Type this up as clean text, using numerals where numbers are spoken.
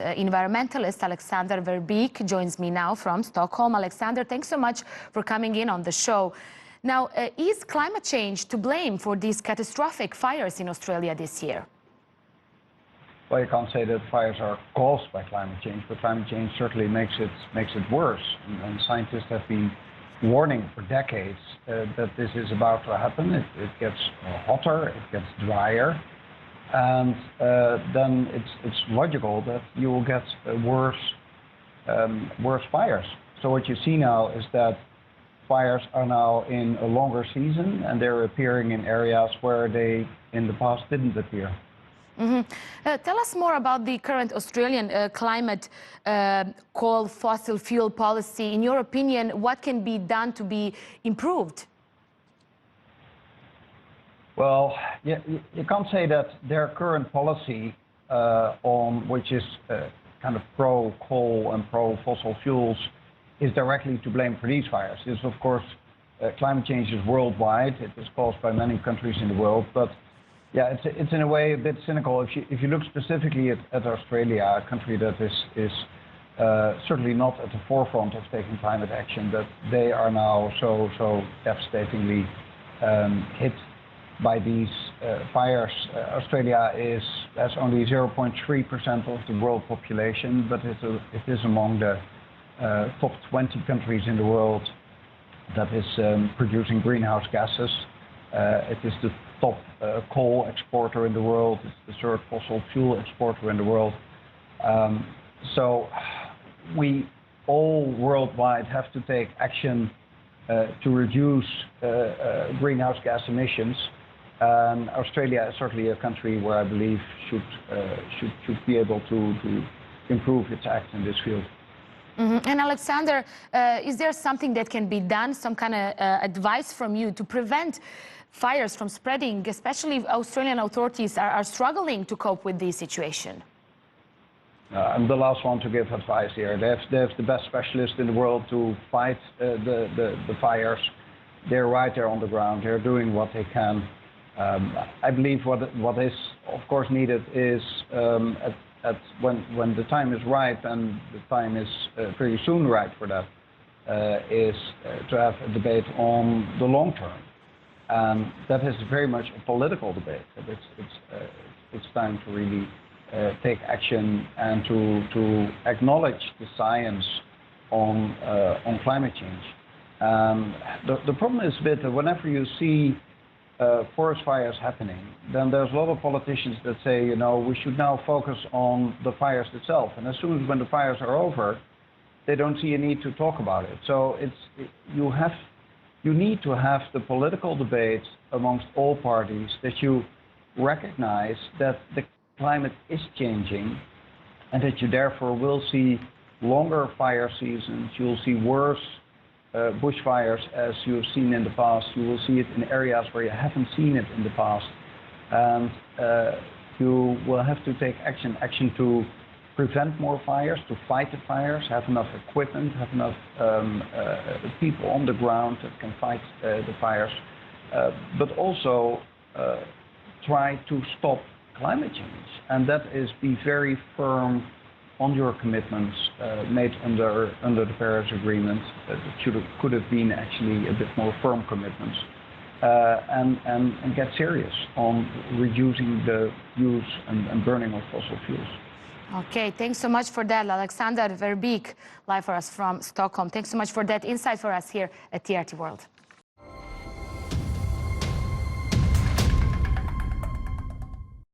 Environmentalist Alexander Verbeek joins me now from Stockholm. Alexander, thanks so much for coming in on the show. Now, is climate change to blame for these catastrophic fires in Australia this year? Well, you can't say that fires are caused by climate change, but climate change certainly makes it worse. And scientists have been warning for decades that this is about to happen. It gets hotter, it gets drier, and then it's logical that you will get worse fires. So what you see now is that fires are now in a longer season, and they're appearing in areas where they in the past didn't appear. Tell us more about the current Australian climate coal fossil fuel policy. In your opinion, what can be done to be improved? Well, you can't say that their current policy, which is kind of pro-coal and pro-fossil fuels, is directly to blame for these fires. This, of course, climate change is worldwide. It is caused by many countries in the world, but yeah, it's in a way a bit cynical. If you look specifically at Australia, a country that is certainly not at the forefront of taking climate action, that they are now so devastatingly hit by these fires. Australia has only 0.3% of the world population, but it is among the top 20 countries in the world that is producing greenhouse gases. It is the top coal exporter in the world. It's the third fossil fuel exporter in the world. So we all worldwide have to take action to reduce greenhouse gas emissions. Australia is certainly a country where I believe should be able to improve its act in this field. And Alexander, is there something that can be done, some kind of advice from you to prevent fires from spreading, especially if Australian authorities are struggling to cope with this situation? I'm the last one to give advice here. They have the best specialists in the world to fight the fires. They're right there on the ground. They're doing what they can. I believe what is, of course, needed is when the time is right, and the time is pretty soon right for that, is to have a debate on the long term. And that is very much a political debate. It's time to really take action and to acknowledge the science on climate change. The problem is a bit that whenever you see forest fires happening, then there's a lot of politicians that say, you know, we should now focus on the fires itself. And as soon as when the fires are over, they don't see a need to talk about it. So you need to have the political debate amongst all parties, that you recognize that the climate is changing and that you therefore will see longer fire seasons. You'll see worse bushfires as you've seen in the past. You will see it in areas where you haven't seen it in the past. And you will have to take action to prevent more fires, to fight the fires, have enough equipment, have enough people on the ground that can fight the fires, but also try to stop climate change. And that is be very firm on your commitments made under the Paris Agreement. Could have been actually a bit more firm commitments, and get serious on reducing the use and burning of fossil fuels. Okay, thanks so much for that, Alexander Verbeek, live for us from Stockholm. Thanks so much for that insight for us here at TRT World.